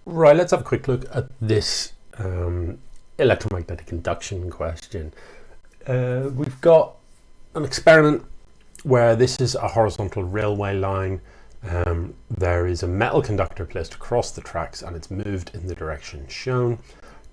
Right, let's have a quick look at this electromagnetic induction question. We've got an experiment where this is a horizontal railway line. There is a metal conductor placed across the tracks and it's moved in the direction shown.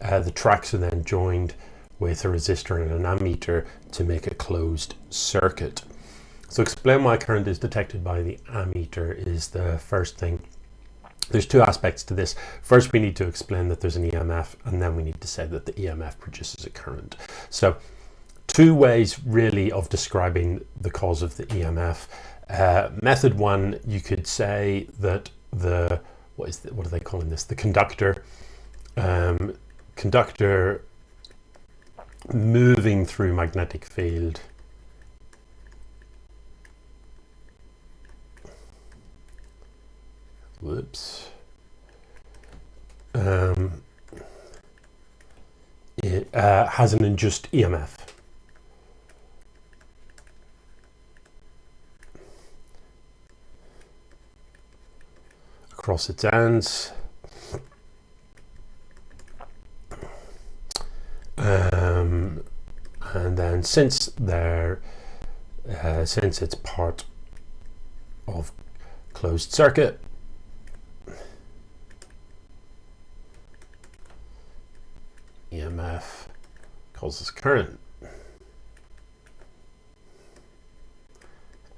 The tracks are then joined with a resistor and an ammeter to make a closed circuit. So explain why current is detected by the ammeter is the first thing. There's two aspects to this. First, we need to explain that there's an EMF, and then we need to say that the EMF produces a current. So two ways really of describing the cause of the EMF. Method one, you could say that what are they calling this? The conductor moving through magnetic field it has an induced EMF. Across its ends. And then since it's part of closed circuit, EMF causes current.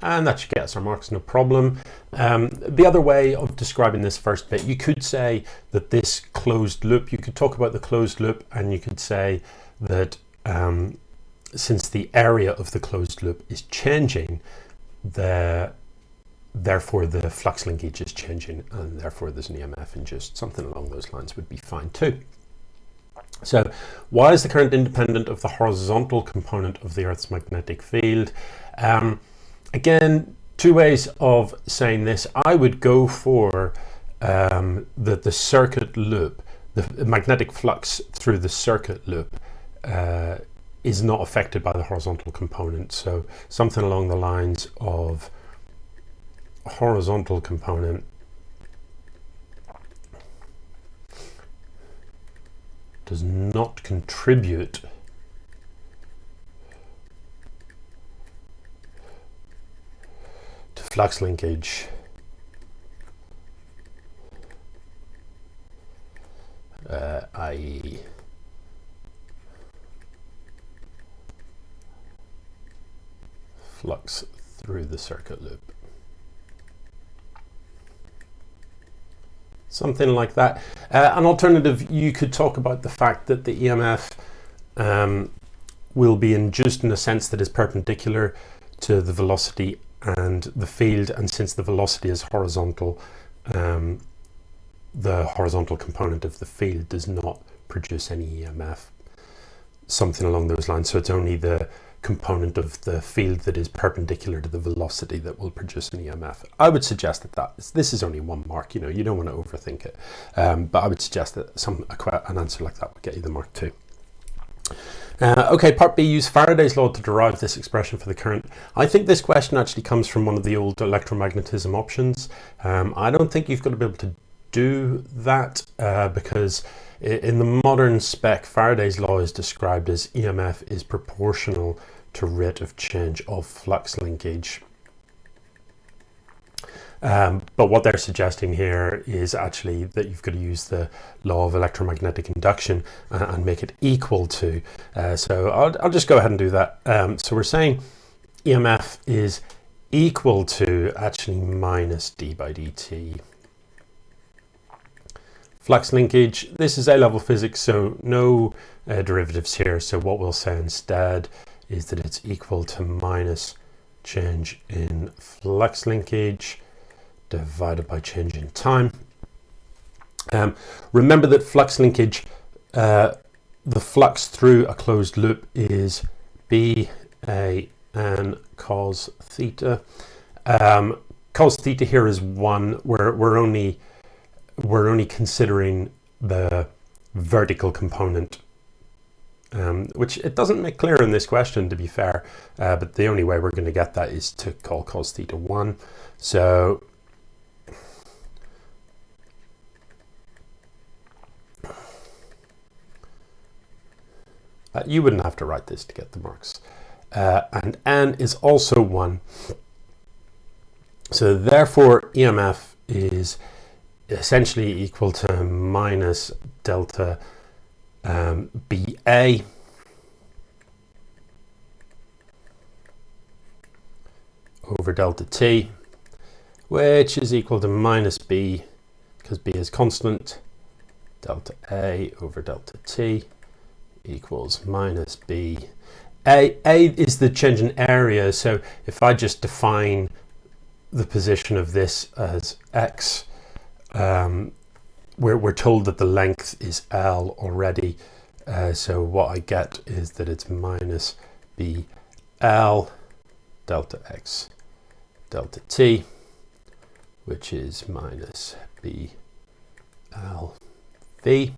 And that should get us our marks, no problem. The other way of describing this first bit, you could say that this closed loop, you could talk about the closed loop, and you could say that since the area of the closed loop is changing, therefore the flux linkage is changing, and therefore there's an EMF induced. Something along those lines would be fine too. So why is the current independent of the horizontal component of the Earth's magnetic field? Again, two ways of saying this. I would go for that the circuit loop, the magnetic flux through the circuit loop is not affected by the horizontal component. So something along the lines of horizontal component does not contribute to flux linkage i.e. flux through the circuit loop. Something like that. An alternative, you could talk about the fact that the EMF will be induced in a sense that is perpendicular to the velocity and the field, and since the velocity is horizontal, the horizontal component of the field does not produce any EMF. Something along those lines. So it's only the component of the field that is perpendicular to the velocity that will produce an EMF. I would suggest that this is only one mark, you don't want to overthink it, but I would suggest that an answer like that would get you the mark too. Okay, part B, use Faraday's law to derive this expression for the current. I think this question actually comes from one of the old electromagnetism options. I don't think you've got to be able to do that because in the modern spec, Faraday's law is described as EMF is proportional to rate of change of flux linkage. But what they're suggesting here is actually that you've got to use the law of electromagnetic induction and make it equal to. So I'll just go ahead and do that. So we're saying EMF is equal to actually minus d by dt. Flux linkage, this is A-level physics, so no derivatives here. So what we'll say instead is that it's equal to minus change in flux linkage divided by change in time. Remember that flux linkage, the flux through a closed loop is B, A, and cos theta. Cos theta here is 1. We're only considering the vertical component, which it doesn't make clear in this question, to be fair, but the only way we're going to get that is to call cos theta 1. So You wouldn't have to write this to get the marks. And n is also 1. So therefore EMF is essentially equal to minus delta BA over delta T, which is equal to minus B, because B is constant, delta A over delta T equals minus B. A is the change in area, so if I just define the position of this as X, we're told that the length is L already, so what I get is that it's minus BL delta X delta T, which is minus BL V.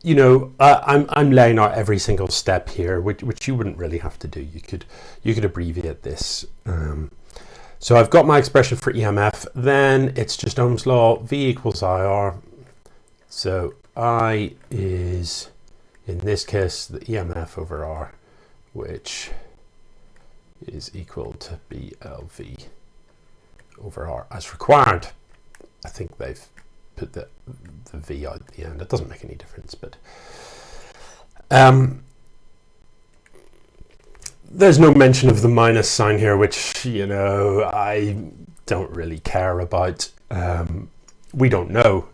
You know, I'm laying out every single step here, which you wouldn't really have to do. You could abbreviate this. So I've got my expression for EMF. Then it's just Ohm's law. V equals IR. So I is, in this case, the EMF over R, which is equal to BLV over R as required. I think they've put the V out at the end. It doesn't make any difference, but there's no mention of the minus sign here, which, you know, I don't really care about. We don't know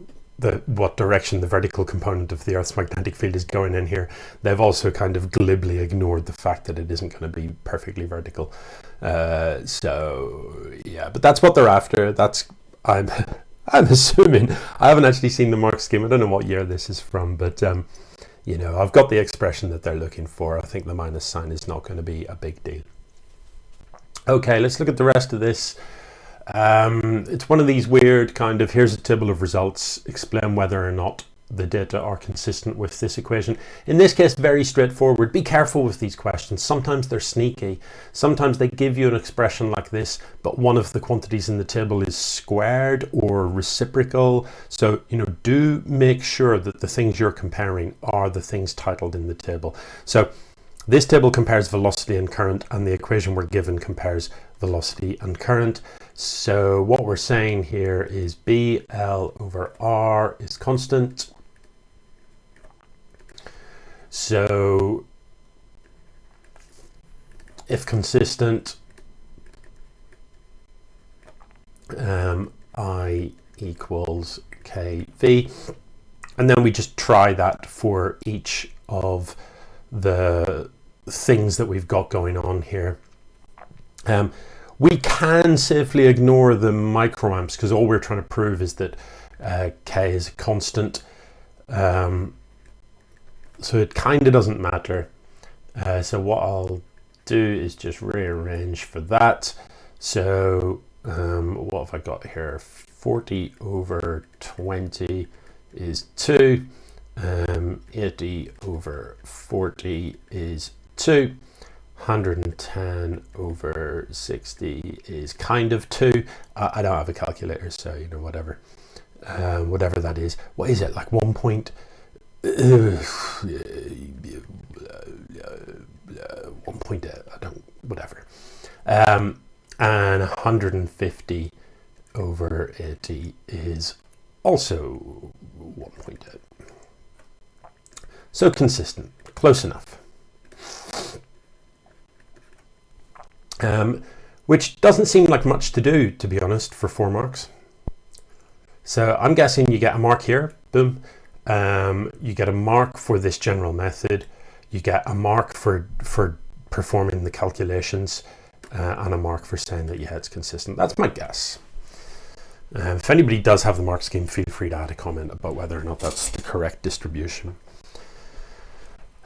what direction the vertical component of the Earth's magnetic field is going in here. They've also kind of glibly ignored the fact that it isn't going to be perfectly vertical. So yeah, but that's what they're after. I'm assuming. I haven't actually seen the mark scheme. I don't know what year this is from, but you know, I've got the expression that they're looking for. I think the minus sign is not going to be a big deal. Okay, let's look at the rest of this. It's one of these weird kind of, here's a table of results, explain whether or not the data are consistent with this equation. In this case, very straightforward. Be careful with these questions. Sometimes they're sneaky. Sometimes they give you an expression like this, but one of the quantities in the table is squared or reciprocal. So, you know, do make sure that the things you're comparing are the things titled in the table. So this table compares velocity and current, and the equation we're given compares velocity and current. So what we're saying here is BL over R is constant. So if consistent, I equals KV. And then we just try that for each of the things that we've got going on here. We can safely ignore the microamps because all we're trying to prove is that K is a constant. So it kind of doesn't matter. So what I'll do is just rearrange for that. So what have I got here? 40 over 20 is 2. 80 over 40 is 2. 110 over 60 is kind of 2. I don't have a calculator, so, you know, whatever that is. What is it, like 1.8? I don't, whatever. And 150 over 80 is also 1.8. So consistent, close enough. Which doesn't seem like much to do, to be honest, for 4 marks. So I'm guessing you get a mark here, boom. You get a mark for this general method. You get a mark for performing the calculations, and a mark for saying that, yeah, it's consistent. That's my guess. If anybody does have the mark scheme, feel free to add a comment about whether or not that's the correct distribution.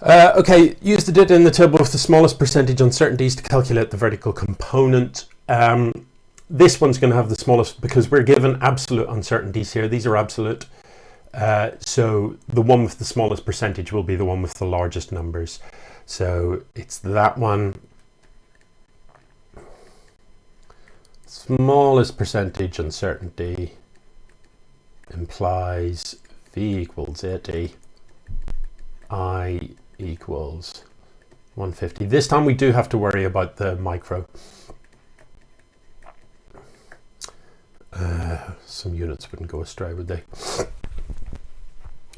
Okay, use the data in the table with the smallest percentage uncertainties to calculate the vertical component. This one's going to have the smallest because we're given absolute uncertainties here. These are absolute. So the one with the smallest percentage will be the one with the largest numbers. So it's that one. Smallest percentage uncertainty implies V equals 80. I equals 150. This time we do have to worry about the micro. Some units wouldn't go astray, would they?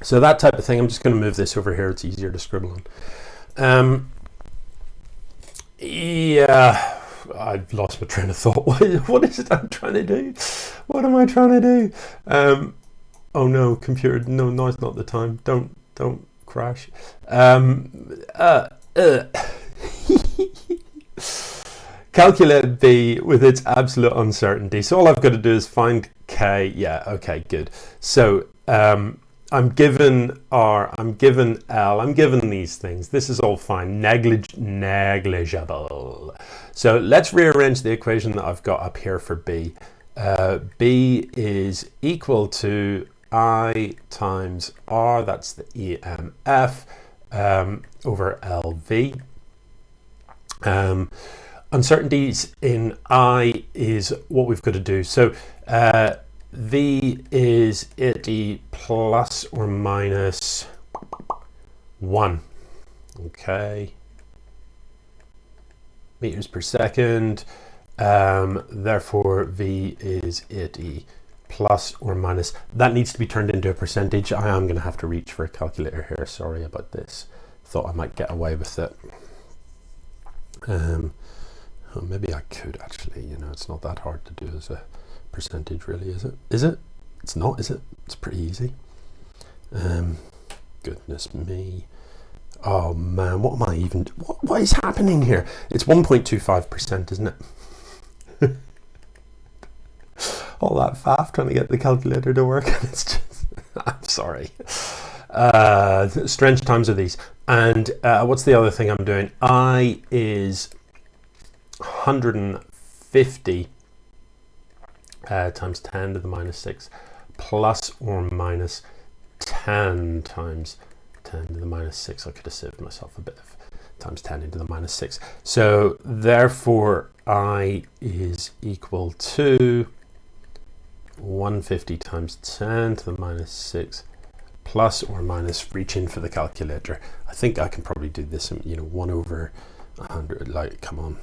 So that type of thing, I'm just going to move this over here. It's easier to scribble on. Yeah, I've lost my train of thought. What is it I'm trying to do? What am I trying to do? Oh no, computer, no, now's not the time. Don't crash. Calculate B with its absolute uncertainty. So all I've got to do is find K. Yeah, okay, good. So I'm given R, I'm given L, I'm given these things. This is all fine, negligible. So let's rearrange the equation that I've got up here for B. B is equal to I times R, that's the EMF, over LV. Uncertainties in I is what we've got to do. So V is 80 plus or minus 1. Okay. Meters per second. Therefore, V is 80 plus or minus. That needs to be turned into a percentage. I am going to have to reach for a calculator here. Sorry about this. Thought I might get away with it. Well, maybe I could actually, you know, it's not that hard to do as a percentage really, is it? Is it? It's not, is it? It's pretty easy. Goodness me. Oh man, what am I even, what is happening here? It's 1.25%, isn't it? All that faff trying to get the calculator to work. It's just, I'm sorry. Strange times are these. And what's the other thing I'm doing? I is 150 times 10 to the minus 6 plus or minus 10 times 10 to the minus 6. I could have saved myself a bit of times 10 into the minus 6. So therefore I is equal to 150 times 10 to the minus 6 plus or minus, reach in for the calculator. I think I can probably do this, you know, 1 over 100. Like, come on,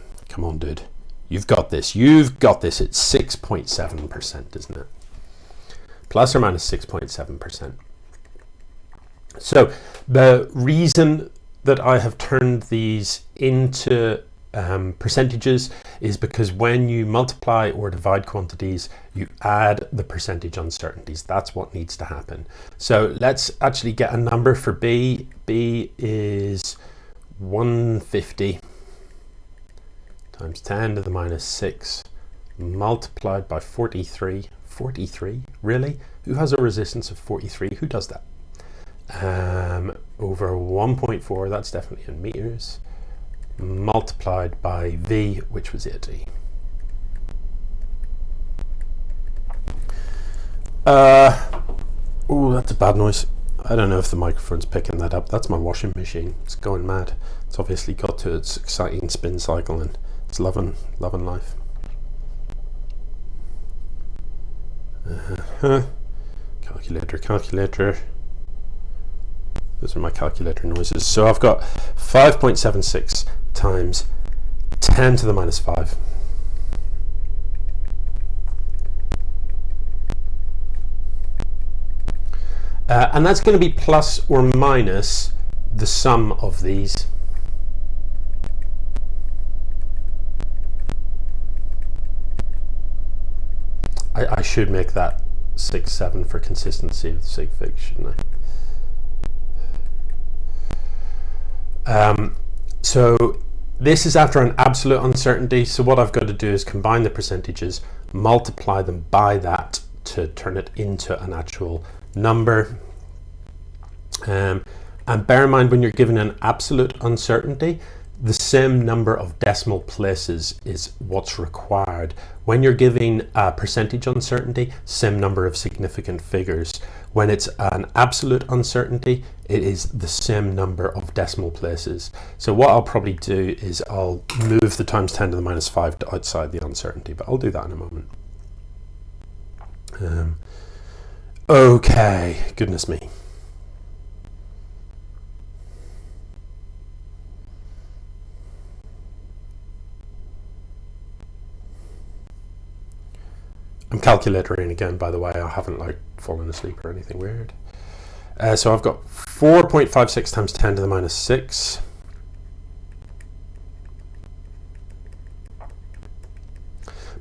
dude. You've got this. It's 6.7%, isn't it? Plus or minus 6.7%. So the reason that I have turned these into percentages is because when you multiply or divide quantities, you add the percentage uncertainties. That's what needs to happen. So let's actually get a number for B. B is 150 times 10 to the minus 6 multiplied by 43. 43? Really? Who has a resistance of 43? Who does that? Over 1.4, that's definitely in meters, multiplied by V, which was 80. Oh, that's a bad noise. I don't know if the microphone's picking that up. That's my washing machine. It's going mad. It's obviously got to its exciting spin cycle and it's loving life. Calculator. Those are my calculator noises. So I've got 5.76 times 10 to the minus 5. And that's going to be plus or minus the sum of these. I should make that 6, 7 for consistency of the sig fig, shouldn't I? So this is after an absolute uncertainty. So what I've got to do is combine the percentages, multiply them by that to turn it into an actual number. And bear in mind, when you're given an absolute uncertainty, the same number of decimal places is what's required. When you're giving a percentage uncertainty, same number of significant figures. When it's an absolute uncertainty, it is the same number of decimal places. So what I'll probably do is I'll move the times 10 to the minus 5 to outside the uncertainty, but I'll do that in a moment. Okay, goodness me. calculator in again, by the way. I haven't like fallen asleep or anything weird. So I've got 4.56 times 10 to the minus 6.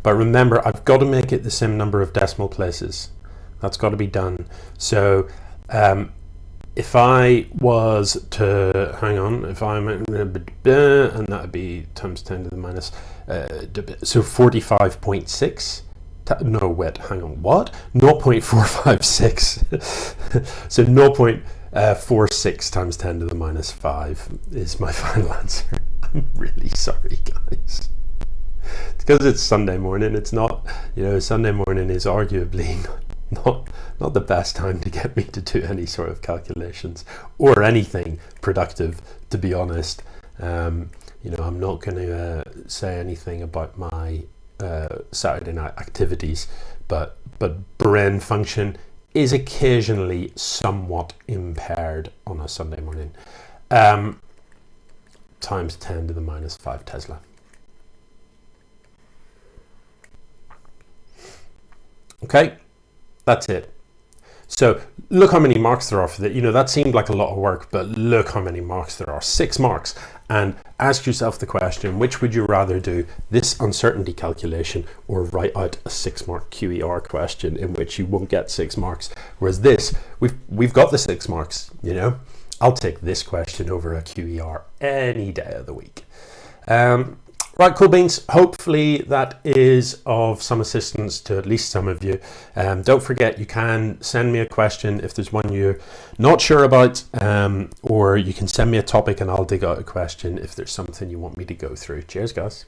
But remember, I've got to make it the same number of decimal places. That's got to be done. So if I was to, hang on, if I'm, and that would be times 10 to the minus, so 45.6. No, wait, hang on, what? 0.456. So 0.46 times 10 to the minus 5 is my final answer. I'm really sorry, guys. It's because it's Sunday morning. It's not, Sunday morning is arguably not the best time to get me to do any sort of calculations or anything productive, to be honest. I'm not going to say anything about my Saturday night activities, but brain function is occasionally somewhat impaired on a Sunday morning. Times 10 to the minus 5 Tesla. Okay, that's it. So look how many marks there are for that. That seemed like a lot of work, but look how many marks there are. 6 marks. And ask yourself the question, which would you rather do, this uncertainty calculation or write out a 6-mark QER question in which you won't get 6 marks? Whereas this, we've got the 6 marks, I'll take this question over a QER any day of the week. Right, cool beans. Hopefully that is of some assistance to at least some of you. Don't forget, you can send me a question if there's one you're not sure about, or you can send me a topic and I'll dig out a question if there's something you want me to go through. Cheers, guys.